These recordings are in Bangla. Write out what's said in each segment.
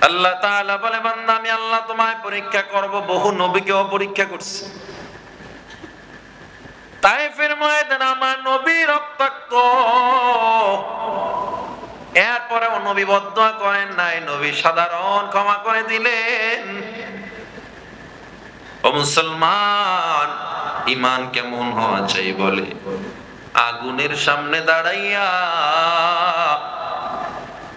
আল্লাহ তাআলা বলে, বান্দা আমি আল্লাহ তোমায় পরীক্ষা করব। বহু নবীকেও পরীক্ষা করছি। তায়েফের ময়দানে আমার নবী রক্তাক্ত, এরপরেও নবী বদদুয়া করেন নাই, নবী সাধারণ ক্ষমা করে দিলেন। ও মুসলমান, ঈমান কেমন হওয়া চাই বলে, আগুনের সামনে দাঁড়াইয়া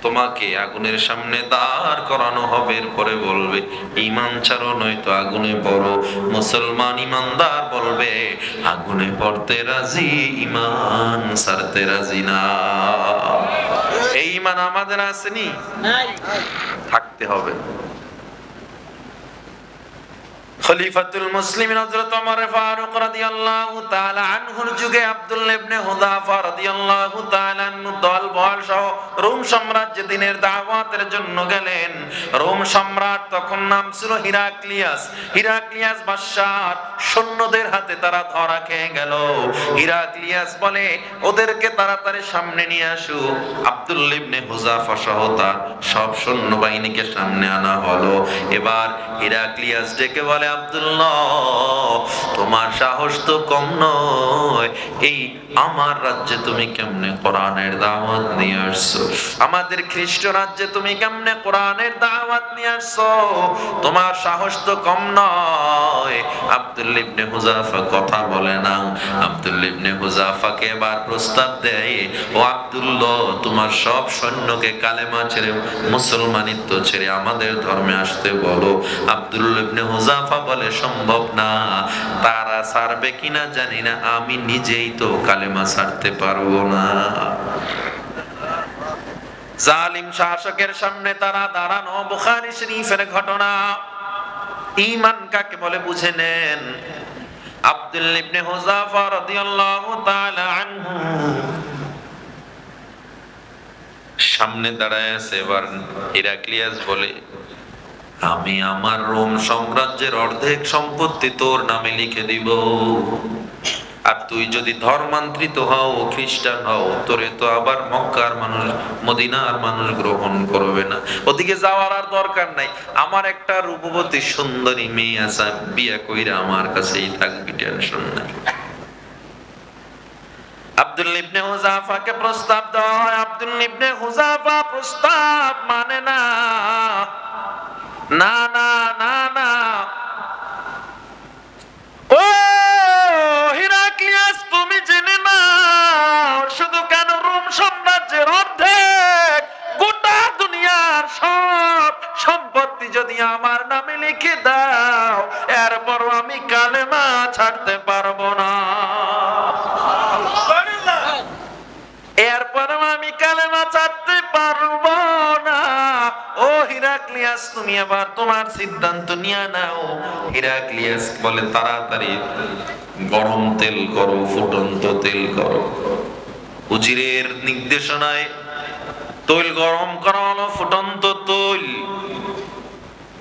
তোমাকে আগুনের সামনে দাঁড় করানো হবে, এরপরে বলবে ঈমান ছাড়ো নয়তো আগুনে পড়ো। মুসলমান ঈমানদার বলবে আগুনে পড়তে রাজি, ঈমান ছাড়তে রাজি না। এই ঈমান আমাদের আসেনি, থাকতে হবে। খলিফাতুল মুসলিমিন হযরত ওমর ফারুক রাদিয়াল্লাহু তাআলা আনহুর যুগে আব্দুল্লাহ ইবনে হুযাফা রাদিয়াল্লাহু তাআলা আনহু দলবল সহ রোম সাম্রাজ্যে দিনের দাওয়াতের জন্য গেলেন। রোম সম্রাট তখন নাম ছিল হিরাক্লিয়াস। হিরাক্লিয়াস বাদশার সৈন্যদের হাতে তারা ধরা খেয়ে গেল। হিরাক্লিয়াস বলে ওদেরকে তাড়াতাড়ি সামনে নিয়ে আসো। আব্দুল্লাহ ইবনে হুযাফা সহ তার সব সৈন্যবাহিনীকে সামনে আনা হলো। এবার হিরাক্লিয়াস ডেকে বলে, আব্দুল্লাহ তোমার সাহস তো কম নয়, এই আমার রাজ্যে তুমি কেমনে কোরআনের দাওয়াত নিয়ে আসছো? আমাদের খ্রিস্ট রাজ্যে তুমি কেমনে কোরআনের দাওয়াত নিয়ে আসছো? তোমার সাহস তো কম নয়। আব্দুল্লাহ ইবনে হুযাফা কথা বলে না। আব্দুল্লাহ ইবনে হুযাফাকে এবার প্রস্তাব দেয়, ও আব্দুল্লাহ তোমার সব সৈন্যকে কালেমা ছেড়ে মুসলমানিত্ব ছেড়ে আমাদের ধর্মে আসতে বলো। আব্দুল্লাহ ইবনে হুযাফা বলে সম্ভব না, তারা ছাড়বে কিনা জানি না, আমি নিজেই তো কালেমা ছাড়তে পারবো না। জালিম শাসকের সামনে তারা দাঁড়ানো, বুখারী শরীফের ঘটনা। ঈমান কাকে বলে বুঝে নেন। আব্দুল্লাহ ইবনে হুযাফা রাদিয়াল্লাহু তাআলা আনহু সামনে দাঁড়ায় আছে। এবার হিরাক্লিয়াস বলে, আমি আমার রোম সাম্রাজ্যের অর্ধেক সম্পত্তি তোর নামে লিখে দিব, আর তুই যদি ধর্মান্তরিত হও, খ্রিস্টান হও, তোরে তো আবার মক্কার মানুষ মদিনার মানুষ গ্রহণ করবে না। ওদিকে যাওয়ার আর দরকার নাই, আমার একটা রূপবতী সুন্দরী মেয়ে আছে, বিয়ে কইরা আমার কাছেই থাকবি, টেনশন নাই। আব্দুল্লাহ ইবনে হুযাফাকে প্রস্তাব দেওয়া হয়। আব্দুল্লাহ ইবনে হুযাফা প্রস্তাব মানে না, না না না না। ও হিরাক্লিয়াস, তুমি জেনে নাও, শুধু কেন রোম সাম্রাজ্যের অর্ধেক, গোটা দুনিয়ার সব সম্পত্তি যদি আমার নামে লিখে দাও, এরপরও আমি কালেমা ছাড়তে পারবো না। এরপরও আমি কালেমা ছাড়তে পারবো না। ও হিরাক্লিয়াস, তুমি এবার তোমার সিদ্ধান্ত নিয়ে নাও। হিরাক্লিয়াস বলে, তাড়াতাড়ি গরম তেল করো, ফুটন্ত তেল করো। উজিরের নির্দেশনায় তৈল গরম করা হলো, ফুটন্ত তৈল।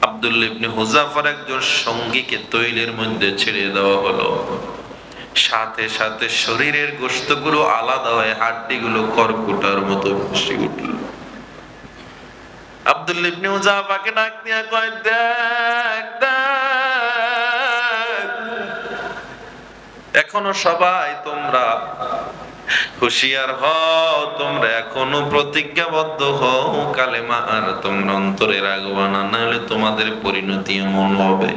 আব্দুল্লাহ ইবনে হুযাফার একজন সঙ্গীকে তৈলের মধ্যে ছেড়ে দেওয়া হলো। সাথে সাথে শরীরের গোশতগুলো আলাদা হয়ে হাড্ডিগুলো কর্কটার মতো ভেসে উঠল। আব্দুল্লাহ ইবনে হুযাফাকে ডাক দিয়া কয়, দেখ দেখ, এখনো সবাই তোমরা হুঁশিয়ার হও, তোমরা এখনো প্রতিজ্ঞাবদ্ধ হও, কালেমা আর তোমরা অন্তরে রাখবা না, নাহলে তোমাদের পরিণতি এমন হবে।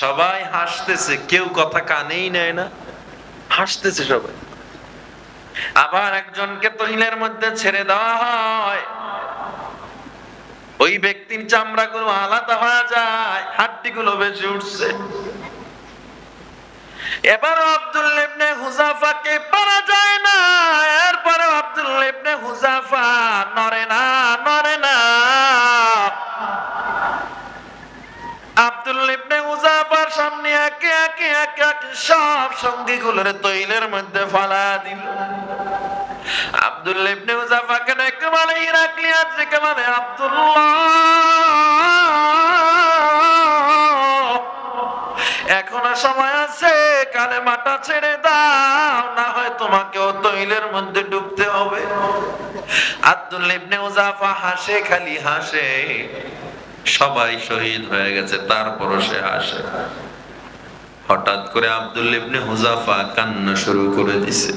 সবাই হাসতেছে, কেউ কথা কানেই নেয় না, হাসতেছে সবাই। আবার একজনকে তৈলের মধ্যে ছেড়ে দেওয়া হয়, ওই ব্যক্তির চামড়াগুলো আলাদা হয়ে যায়, হাড্ডিগুলো বেশি উঠছে। এবার আব্দুল্লাহ ইবনে হুযাফাকে পারা যায় না। এরপরে আব্দুল্লাহ ইবনে হুযাফা নড়ে না, নড়ে না। আব্দুল্লাহ ইবনে হুযাফার সামনে একে একে একে একে সব সঙ্গীগুলোর তৈলের মধ্যে ফালা দিল। আব্দুল্লাহ ইবনে হুযাফাকে ডেকে বলে, হিরাক্লিয়াস ডেকে বলে, আব্দুল্লাহ এখনো সময় আছে, কালেমাটা ছেড়ে দাও, না হয় তোমাকেও তৈলের মধ্যে ডুবতে হবে। আব্দুল্লাহ ইবনে হুযাফা হাসে, খালি হাসে। সবাই শহীদ হয়ে গেছে, তারপরও সে হাসে। হঠাৎ করে আব্দুল্লাহ ইবনে হুযাফা কান্না শুরু করে দিছে।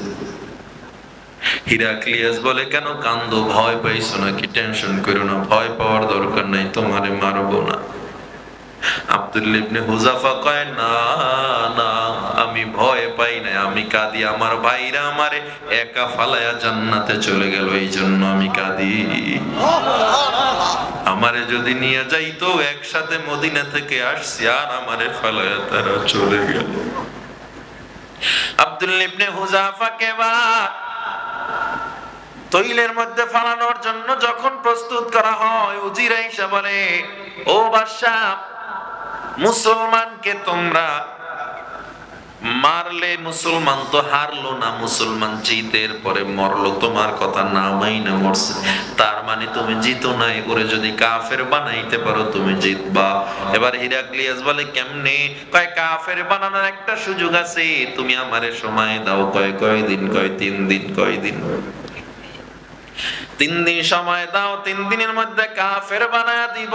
হিরাক্লিয়াস বলে, কেন কান্দো? ভয় পাইছো নাকি? টেনশন করো না, ভয় পাওয়ার দরকার নাই, তোমারে মারবো না। আব্দুল্লাহ ইবনে হুযাফা কয়, না না, আমি ভয় পাই না, আমি কাঁদি। আমার ভাইরা আমারে একা ফালায়া জান্নাতে চলে গেল, এই জন্য আমি কাঁদি। আমারে যদি নিয়ে যাইতো, একসাথে মদিনা থেকে আসছি, আর আমারে ফালায়া তারা চলে গেল। আব্দুল্লাহ ইবনে হুযাফাকে তৈলের মধ্যে ফালানোর জন্য যখন প্রস্তুত করা হয়, উজির আয়েশা বলে, ও বাদশা, মুসলমানকে তোমরা মারলে, মুসলমান তো হারলো না, মুসলমান জিতের পরে মরলো, তোমার কথা না মাইনা মরছে, তার মানে তুমি জিতো নাই। ওরে যদি কাফের বানাইতে পারো তুমি জিতবা। এবার হিরাক্লিয়াস বলে, কেমনে? কয়, কাফের বানানোর একটা সুযোগ আছে, তুমি আমারে সময় দাও। কয়দিন? কয় 3 দিন। কয়দিন? 3 দিন সময় দাও, 3 দিনের মধ্যে কাফের বানায়া দিব।